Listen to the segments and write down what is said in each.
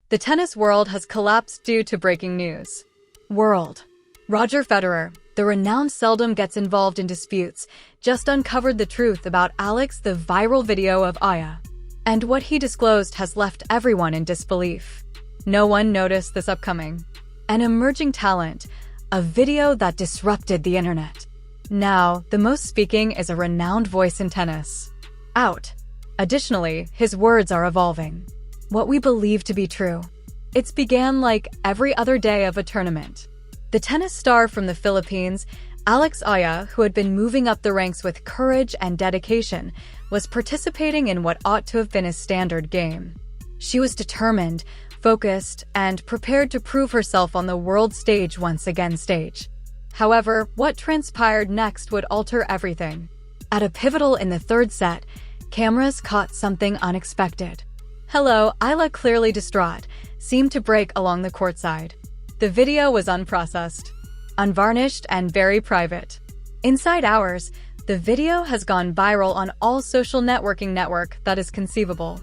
The tennis world has collapsed due to breaking news. World. Roger Federer, the renowned seldom gets involved in disputes, just uncovered the truth about Alex, the viral video of Eala. And what he disclosed has left everyone in disbelief. No one noticed this upcoming. An emerging talent, a video that disrupted the internet. Now, the most speaking is a renowned voice in tennis. Out. Additionally, his words are evolving. What we believe to be true. It's began like every other day of a tournament. The tennis star from the Philippines, Alex Eala, who had been moving up the ranks with courage and dedication, was participating in what ought to have been a standard game. She was determined, focused, and prepared to prove herself on the world stage once again. However, what transpired next would alter everything. At a pivotal in the third set, cameras caught something unexpected. Hello, Eala, clearly distraught, seemed to break along the courtside. The video was unprocessed, unvarnished, and very private. Inside hours, the video has gone viral on all social networking network that is conceivable.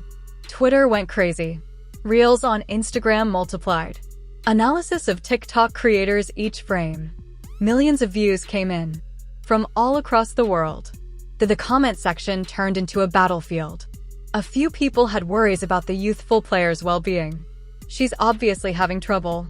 Twitter went crazy. Reels on Instagram multiplied. Analysis of TikTok creators each frame. Millions of views came in from all across the world. The comment section turned into a battlefield. A few people had worries about the youthful player's well-being. She's obviously having trouble.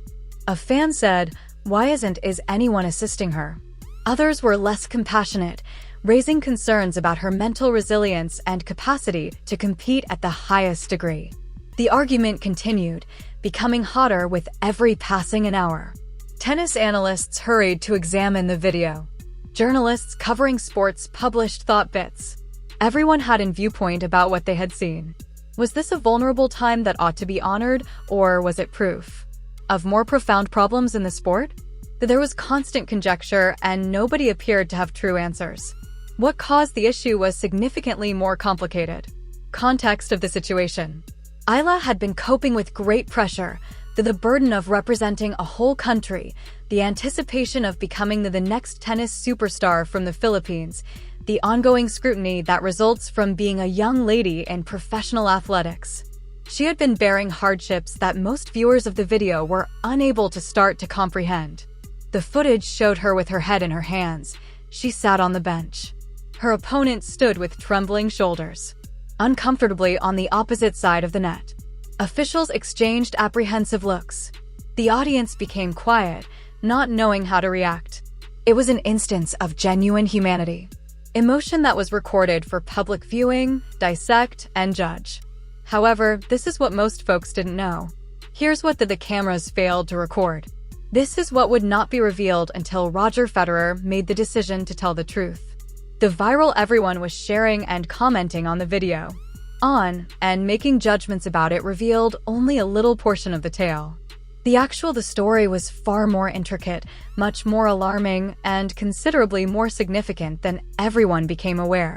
A fan said, "Why isn't anyone assisting her?" Others were less compassionate, raising concerns about her mental resilience and capacity to compete at the highest degree. The argument continued, becoming hotter with every passing an hour. Tennis analysts hurried to examine the video. Journalists covering sports published thought bits. Everyone had a viewpoint about what they had seen. Was this a vulnerable time that ought to be honored, or was it proof of more profound problems in the sport? There was constant conjecture, and nobody appeared to have true answers. What caused the issue was significantly more complicated. Context of the situation. Eala had been coping with great pressure, the burden of representing a whole country, the anticipation of becoming the next tennis superstar from the Philippines, the ongoing scrutiny that results from being a young lady in professional athletics. She had been bearing hardships that most viewers of the video were unable to start to comprehend. The footage showed her with her head in her hands. She sat on the bench. Her opponent stood with trembling shoulders, uncomfortably on the opposite side of the net. Officials exchanged apprehensive looks. The audience became quiet, not knowing how to react. It was an instance of genuine humanity. Emotion that was recorded for public viewing, dissect, and judge. However, this is what most folks didn't know. Here's what the cameras failed to record. This is what would not be revealed until Roger Federer made the decision to tell the truth. The viral everyone was sharing and commenting on the video. And making judgments about it revealed only a little portion of the tale. The story was far more intricate, much more alarming, and considerably more significant than everyone became aware.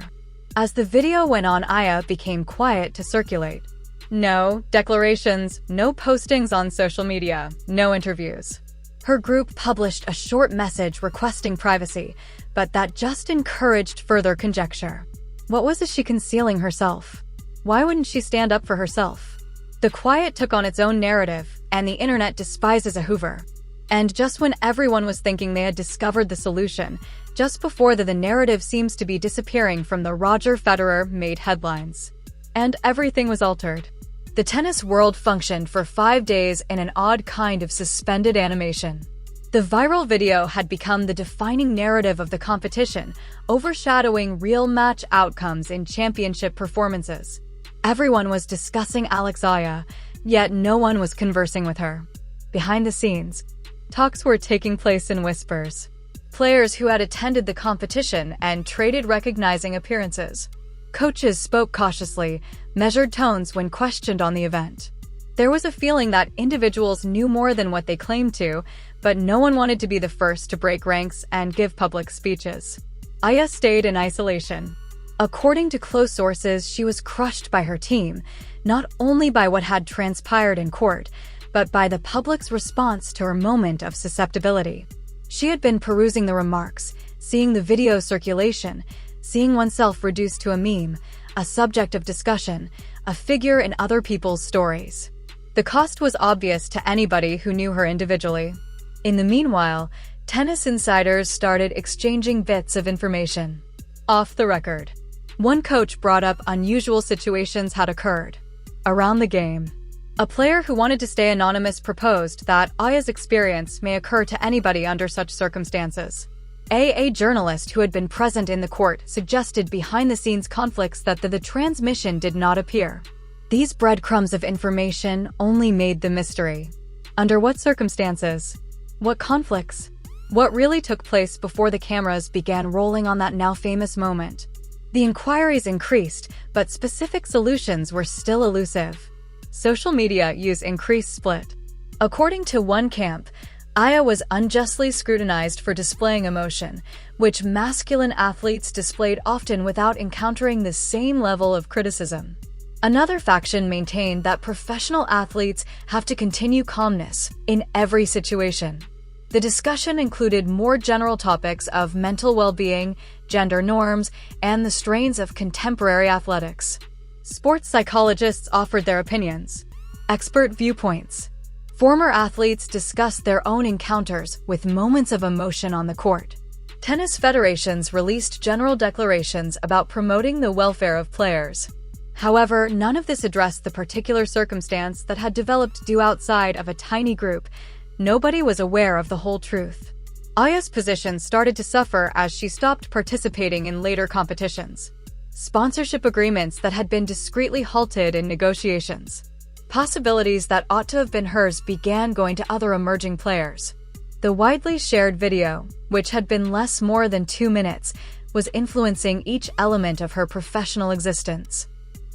As the video went on, Eala became quiet to circulate. No declarations, no postings on social media, no interviews. Her group published a short message requesting privacy, but that just encouraged further conjecture. What was she concealing herself? Why wouldn't she stand up for herself? The quiet took on its own narrative, and the internet despises a Hoover. And just when everyone was thinking they had discovered the solution, just before the narrative seems to be disappearing from the Roger Federer made headlines. And everything was altered. The tennis world functioned for 5 days in an odd kind of suspended animation. The viral video had become the defining narrative of the competition, overshadowing real match outcomes in championship performances. Everyone was discussing Alex Eala, yet no one was conversing with her. Behind the scenes, talks were taking place in whispers. Players who had attended the competition and traded recognizing appearances. Coaches spoke cautiously, measured tones when questioned on the event. There was a feeling that individuals knew more than what they claimed to, but no one wanted to be the first to break ranks and give public speeches. Eala stayed in isolation. According to close sources, she was crushed by her team, not only by what had transpired in court, but by the public's response to her moment of susceptibility. She had been perusing the remarks, seeing the video circulation, seeing oneself reduced to a meme, a subject of discussion, a figure in other people's stories. The cost was obvious to anybody who knew her individually. In the meanwhile, tennis insiders started exchanging bits of information. Off the record, one coach brought up unusual situations had occurred around the game. A player who wanted to stay anonymous proposed that Aya's experience may occur to anybody under such circumstances. A journalist who had been present in the court suggested behind-the-scenes conflicts that the transmission did not appear. These breadcrumbs of information only made the mystery. Under what circumstances? What conflicts? What really took place before the cameras began rolling on that now famous moment? The inquiries increased, but specific solutions were still elusive. Social media use increased split. According to one camp, Aya was unjustly scrutinized for displaying emotion, which masculine athletes displayed often without encountering the same level of criticism. Another faction maintained that professional athletes have to continue calmness in every situation. The discussion included more general topics of mental well-being, gender norms, and the strains of contemporary athletics. Sports psychologists offered their opinions. Expert viewpoints. Former athletes discussed their own encounters with moments of emotion on the court. Tennis federations released general declarations about promoting the welfare of players. However, none of this addressed the particular circumstance that had developed due outside of a tiny group. Nobody was aware of the whole truth. Aya's position started to suffer as she stopped participating in later competitions. Sponsorship agreements that had been discreetly halted in negotiations. Possibilities that ought to have been hers began going to other emerging players. The widely shared video, which had been more than 2 minutes, was influencing each element of her professional existence.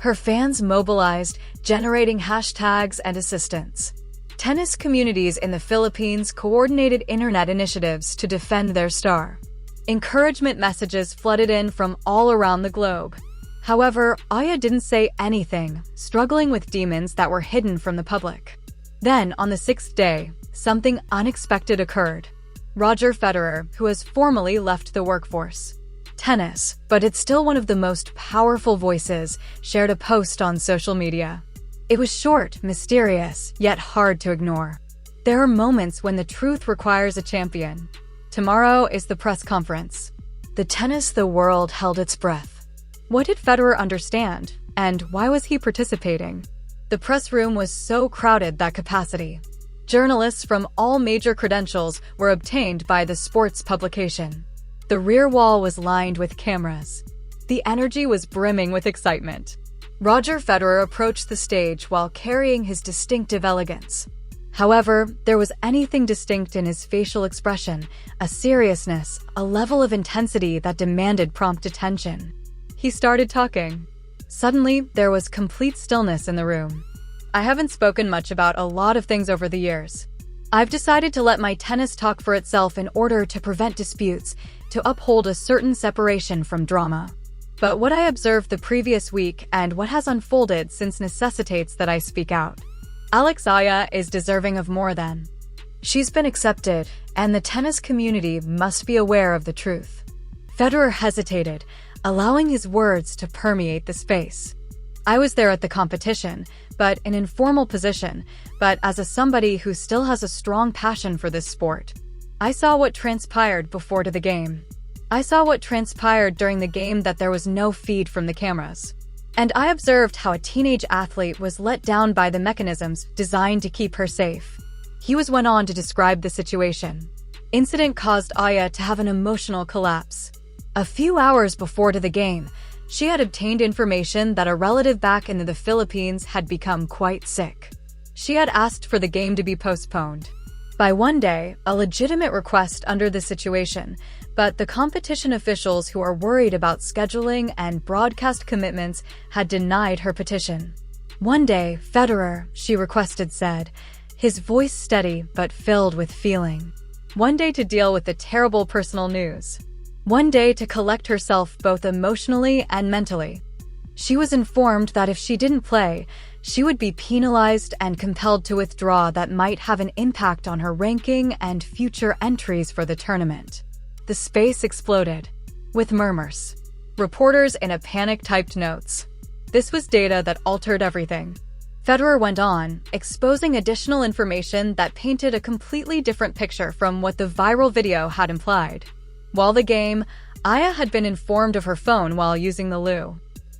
Her fans mobilized, generating hashtags and assistance. Tennis communities in the Philippines coordinated internet initiatives to defend their star. Encouragement messages flooded in from all around the globe. However, Aya didn't say anything, struggling with demons that were hidden from the public. Then, on the 6th day, something unexpected occurred. Roger Federer, who has formally left the workforce. Tennis, but it's still one of the most powerful voices, shared a post on social media. It was short, mysterious, yet hard to ignore. There are moments when the truth requires a champion. Tomorrow is the press conference. The world held its breath. What did Federer understand, and why was he participating? The press room was so crowded that capacity. Journalists from all major credentials were obtained by the sports publication. The rear wall was lined with cameras. The energy was brimming with excitement. Roger Federer approached the stage while carrying his distinctive elegance. However, there was anything distinct in his facial expression, a seriousness, a level of intensity that demanded prompt attention. He started talking. Suddenly, there was complete stillness in the room. I haven't spoken much about a lot of things over the years. I've decided to let my tennis talk for itself in order to prevent disputes, to uphold a certain separation from drama. But what I observed the previous week and what has unfolded since necessitates that I speak out. Alex Eala is deserving of more than. She's been accepted, and the tennis community must be aware of the truth. Federer hesitated, allowing his words to permeate the space. I was there at the competition, but in an informal position, but as somebody who still has a strong passion for this sport. I saw what transpired before the game. I saw what transpired during the game, that there was no feed from the cameras. And I observed how a teenage athlete was let down by the mechanisms designed to keep her safe. He went on to describe the situation. Incident caused Aya to have an emotional collapse. A few hours before the game, she had obtained information that a relative back in the Philippines had become quite sick. She had asked for the game to be postponed by one day, a legitimate request under the situation, but the competition officials who are worried about scheduling and broadcast commitments had denied her petition. One day, Federer, she requested, said, his voice steady but filled with feeling. One day to deal with the terrible personal news. One day to collect herself both emotionally and mentally. She was informed that if she didn't play, she would be penalized and compelled to withdraw that might have an impact on her ranking and future entries for the tournament. The space exploded, with murmurs. Reporters in a panic typed notes. This was data that altered everything. Federer went on, exposing additional information that painted a completely different picture from what the viral video had implied. While the game, Eala had been informed of her phone while using the loo.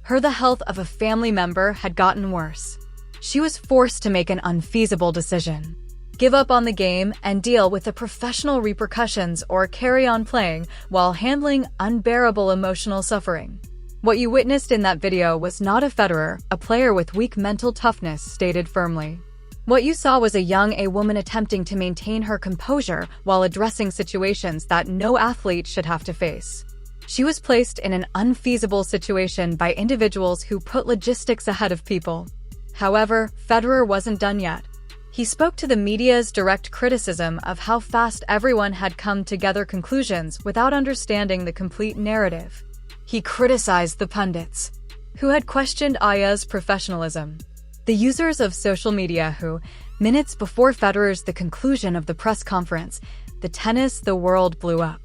The health of a family member had gotten worse. She was forced to make an unfeasible decision: give up on the game and deal with the professional repercussions, or carry on playing while handling unbearable emotional suffering. What you witnessed in that video was not a Federer, a player with weak mental toughness stated firmly. What you saw was a woman attempting to maintain her composure while addressing situations that no athlete should have to face. She was placed in an unfeasible situation by individuals who put logistics ahead of people. However, Federer wasn't done yet. He spoke to the media's direct criticism of how fast everyone had come together conclusions without understanding the complete narrative. He criticized the pundits, who had questioned Eala's professionalism. The users of social media who, minutes before Federer's the conclusion of the press conference, the world blew up.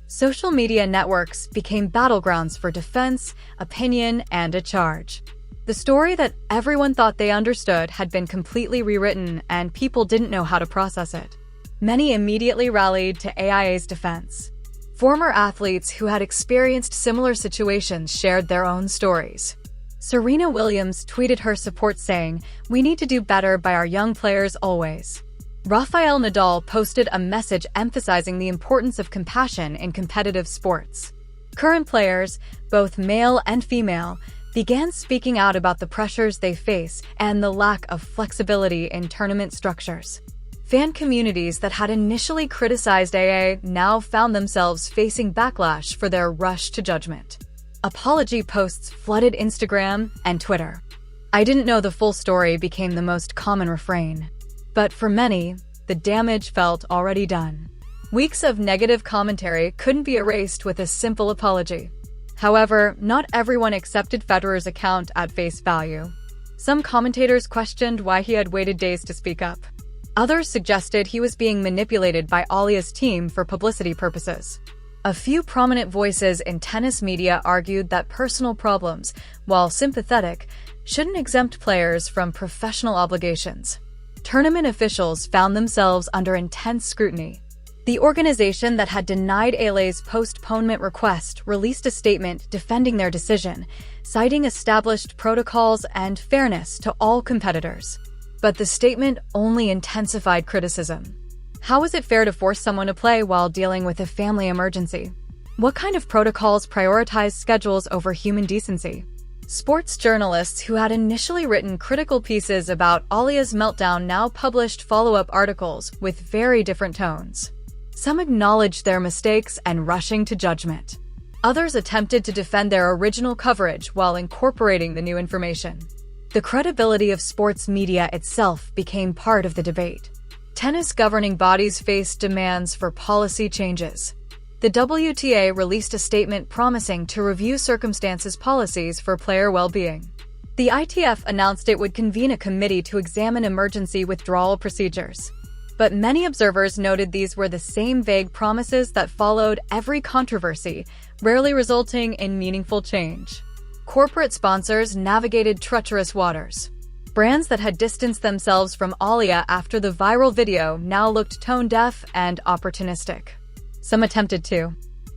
Social media networks became battlegrounds for defense, opinion, and a charge. The story that everyone thought they understood had been completely rewritten, and people didn't know how to process it. Many immediately rallied to AIA's defense. Former athletes who had experienced similar situations shared their own stories. Serena Williams tweeted her support saying, "We need to do better by our young players always." Rafael Nadal posted a message emphasizing the importance of compassion in competitive sports. Current players, both male and female, began speaking out about the pressures they face and the lack of flexibility in tournament structures. Fan communities that had initially criticized AA now found themselves facing backlash for their rush to judgment. Apology posts flooded Instagram and Twitter. "I didn't know the full story" became the most common refrain. But for many, the damage felt already done. Weeks of negative commentary couldn't be erased with a simple apology. However, not everyone accepted Federer's account at face value. Some commentators questioned why he had waited days to speak up. Others suggested he was being manipulated by Eala's team for publicity purposes. A few prominent voices in tennis media argued that personal problems, while sympathetic, shouldn't exempt players from professional obligations. Tournament officials found themselves under intense scrutiny. The organization that had denied Eala's postponement request released a statement defending their decision, citing established protocols and fairness to all competitors. But the statement only intensified criticism. How is it fair to force someone to play while dealing with a family emergency? What kind of protocols prioritize schedules over human decency? Sports journalists who had initially written critical pieces about Eala's meltdown now published follow-up articles with very different tones. Some acknowledged their mistakes and rushing to judgment. Others attempted to defend their original coverage while incorporating the new information. The credibility of sports media itself became part of the debate. Tennis governing bodies faced demands for policy changes. The WTA released a statement promising to review circumstances policies for player well-being. The ITF announced it would convene a committee to examine emergency withdrawal procedures. But many observers noted these were the same vague promises that followed every controversy, rarely resulting in meaningful change. Corporate sponsors navigated treacherous waters. Brands that had distanced themselves from Eala after the viral video now looked tone-deaf and opportunistic. Some attempted to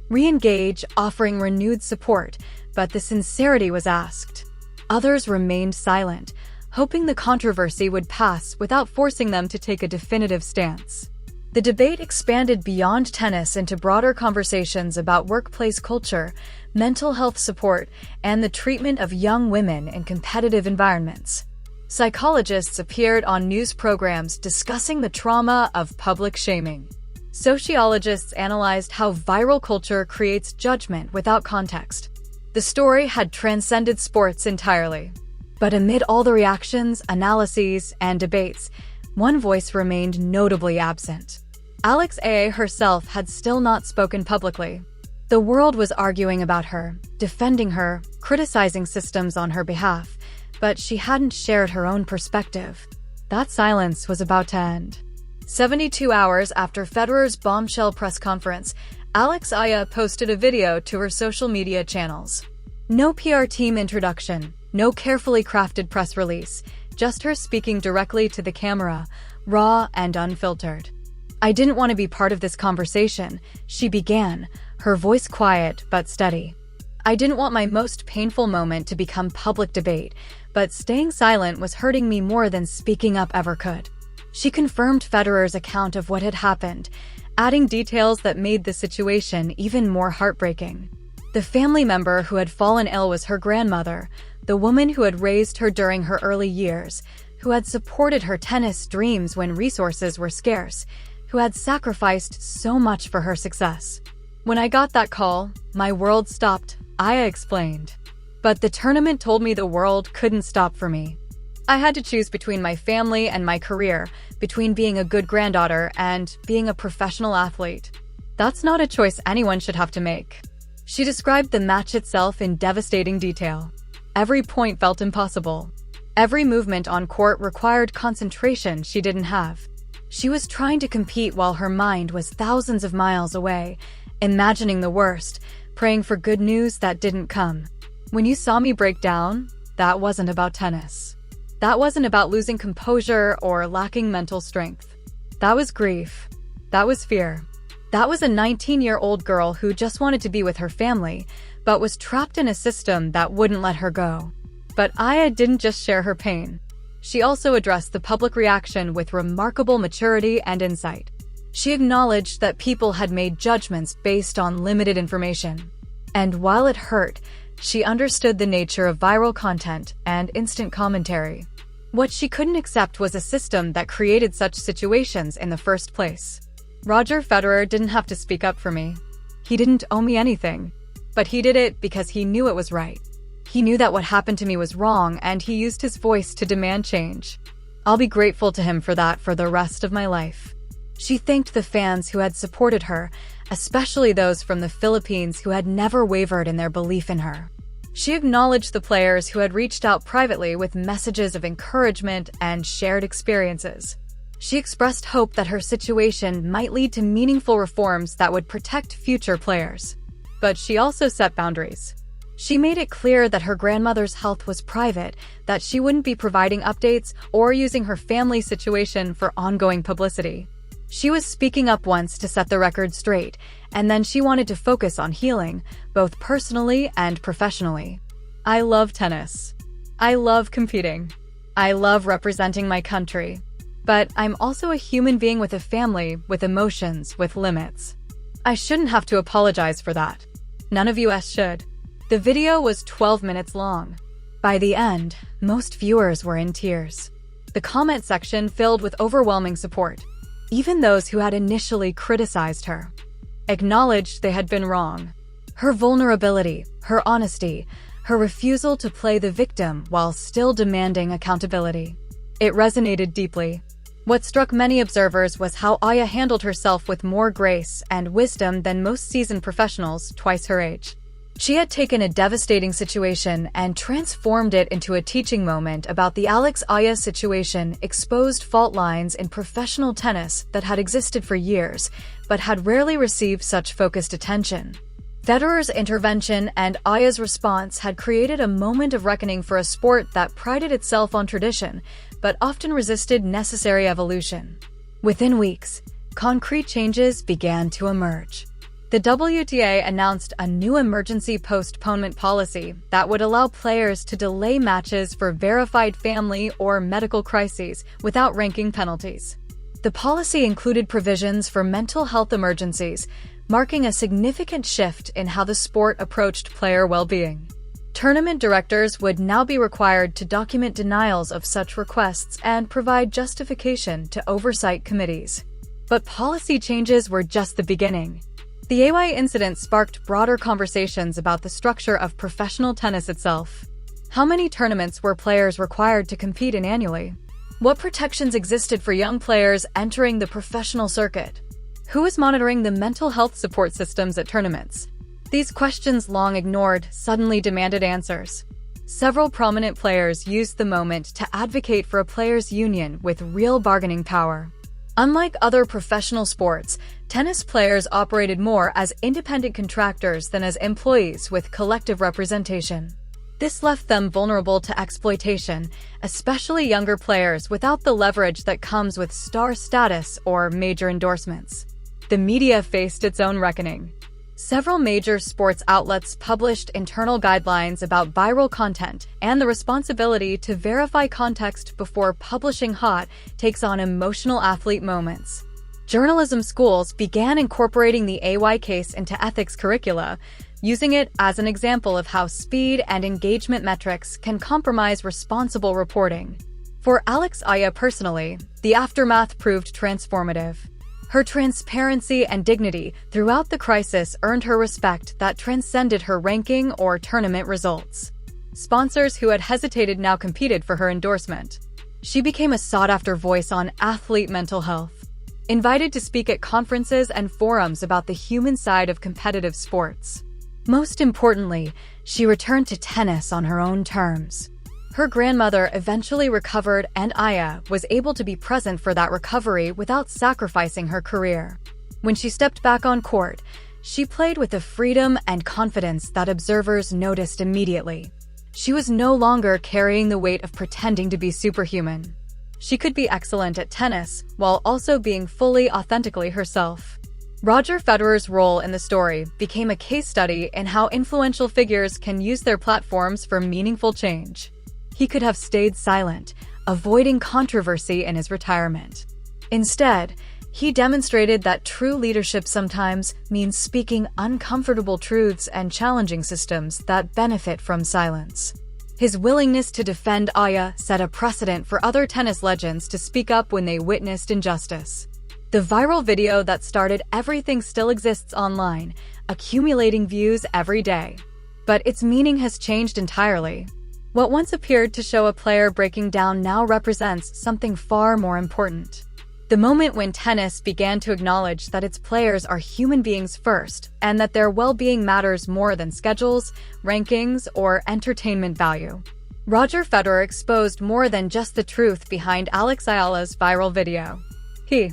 re-engage, offering renewed support, but the sincerity was asked. Others remained silent, hoping the controversy would pass without forcing them to take a definitive stance. The debate expanded beyond tennis into broader conversations about workplace culture, mental health support, and the treatment of young women in competitive environments. Psychologists appeared on news programs discussing the trauma of public shaming. Sociologists analyzed how viral culture creates judgment without context. The story had transcended sports entirely. But amid all the reactions, analyses, and debates, one voice remained notably absent. Alex Eala herself had still not spoken publicly. The world was arguing about her, defending her, criticizing systems on her behalf, but she hadn't shared her own perspective. That silence was about to end. 72 hours after Federer's bombshell press conference, Alex Eala posted a video to her social media channels. No PR team introduction, no carefully crafted press release, just her speaking directly to the camera, raw and unfiltered. "I didn't want to be part of this conversation," she began, her voice quiet but steady. "I didn't want my most painful moment to become public debate, but staying silent was hurting me more than speaking up ever could." She confirmed Federer's account of what had happened, adding details that made the situation even more heartbreaking. The family member who had fallen ill was her grandmother, the woman who had raised her during her early years, who had supported her tennis dreams when resources were scarce, who had sacrificed so much for her success. "When I got that call, my world stopped," Aya explained. "But the tournament told me the world couldn't stop for me. I had to choose between my family and my career, between being a good granddaughter and being a professional athlete. That's not a choice anyone should have to make." She described the match itself in devastating detail. Every point felt impossible. Every movement on court required concentration she didn't have. She was trying to compete while her mind was thousands of miles away, imagining the worst, praying for good news that didn't come. "When you saw me break down, that wasn't about tennis. That wasn't about losing composure or lacking mental strength. That was grief. That was fear. That was a 19-year-old girl who just wanted to be with her family, but was trapped in a system that wouldn't let her go." But Aya didn't just share her pain. She also addressed the public reaction with remarkable maturity and insight. She acknowledged that people had made judgments based on limited information. And while it hurt, she understood the nature of viral content and instant commentary. What she couldn't accept was a system that created such situations in the first place. "Roger Federer didn't have to speak up for me. He didn't owe me anything. But he did it because he knew it was right. He knew that what happened to me was wrong, and he used his voice to demand change. I'll be grateful to him for that for the rest of my life." She thanked the fans who had supported her, especially those from the Philippines who had never wavered in their belief in her. She acknowledged the players who had reached out privately with messages of encouragement and shared experiences. She expressed hope that her situation might lead to meaningful reforms that would protect future players. But she also set boundaries. She made it clear that her grandmother's health was private, that she wouldn't be providing updates or using her family situation for ongoing publicity. She was speaking up once to set the record straight, and then she wanted to focus on healing, both personally and professionally. "I love tennis. I love competing. I love representing my country. But I'm also a human being with a family, with emotions, with limits. I shouldn't have to apologize for that. None of us should." The video was 12 minutes long. By the end, most viewers were in tears. The comment section filled with overwhelming support. Even those who had initially criticized her acknowledged they had been wrong. Her vulnerability, her honesty, her refusal to play the victim while still demanding accountability. It resonated deeply. What struck many observers was how Aya handled herself with more grace and wisdom than most seasoned professionals twice her age. She had taken a devastating situation and transformed it into a teaching moment about the Alex Eala situation, exposed fault lines in professional tennis that had existed for years, but had rarely received such focused attention. Federer's intervention and Aya's response had created a moment of reckoning for a sport that prided itself on tradition, but often resisted necessary evolution. Within weeks, concrete changes began to emerge. The WTA announced a new emergency postponement policy that would allow players to delay matches for verified family or medical crises without ranking penalties. The policy included provisions for mental health emergencies, marking a significant shift in how the sport approached player well-being. Tournament directors would now be required to document denials of such requests and provide justification to oversight committees. But policy changes were just the beginning. The AY incident sparked broader conversations about the structure of professional tennis itself. How many tournaments were players required to compete in annually? What protections existed for young players entering the professional circuit? Who was monitoring the mental health support systems at tournaments? These questions, long ignored, suddenly demanded answers. Several prominent players used the moment to advocate for a players' union with real bargaining power. Unlike other professional sports, tennis players operated more as independent contractors than as employees with collective representation. This left them vulnerable to exploitation, especially younger players without the leverage that comes with star status or major endorsements. The media faced its own reckoning. Several major sports outlets published internal guidelines about viral content, and the responsibility to verify context before publishing hot takes on emotional athlete moments. Journalism schools began incorporating the AY case into ethics curricula, using it as an example of how speed and engagement metrics can compromise responsible reporting. For Alex Eala personally, the aftermath proved transformative. Her transparency and dignity throughout the crisis earned her respect that transcended her ranking or tournament results. Sponsors who had hesitated now competed for her endorsement. She became a sought-after voice on athlete mental health, invited to speak at conferences and forums about the human side of competitive sports. Most importantly, she returned to tennis on her own terms. Her grandmother eventually recovered, and Eala was able to be present for that recovery without sacrificing her career. When she stepped back on court, she played with a freedom and confidence that observers noticed immediately. She was no longer carrying the weight of pretending to be superhuman. She could be excellent at tennis while also being fully authentically herself. Roger Federer's role in the story became a case study in how influential figures can use their platforms for meaningful change. He could have stayed silent, avoiding controversy in his retirement. Instead, he demonstrated that true leadership sometimes means speaking uncomfortable truths and challenging systems that benefit from silence. His willingness to defend Eala set a precedent for other tennis legends to speak up when they witnessed injustice. The viral video that started everything still exists online, accumulating views every day. But its meaning has changed entirely. What once appeared to show a player breaking down now represents something far more important. The moment when tennis began to acknowledge that its players are human beings first, and that their well-being matters more than schedules, rankings, or entertainment value. Roger Federer exposed more than just the truth behind Alex Eala's viral video. He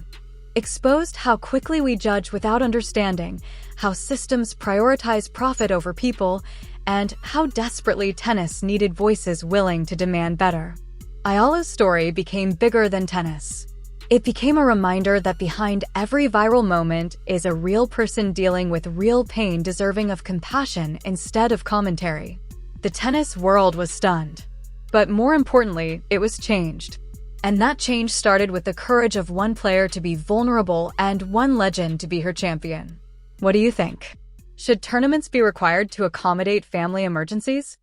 exposed how quickly we judge without understanding, how systems prioritize profit over people, and how desperately tennis needed voices willing to demand better. Eala's story became bigger than tennis. It became a reminder that behind every viral moment is a real person dealing with real pain deserving of compassion instead of commentary. The tennis world was stunned. But more importantly, it was changed. And that change started with the courage of one player to be vulnerable and one legend to be her champion. What do you think? Should tournaments be required to accommodate family emergencies?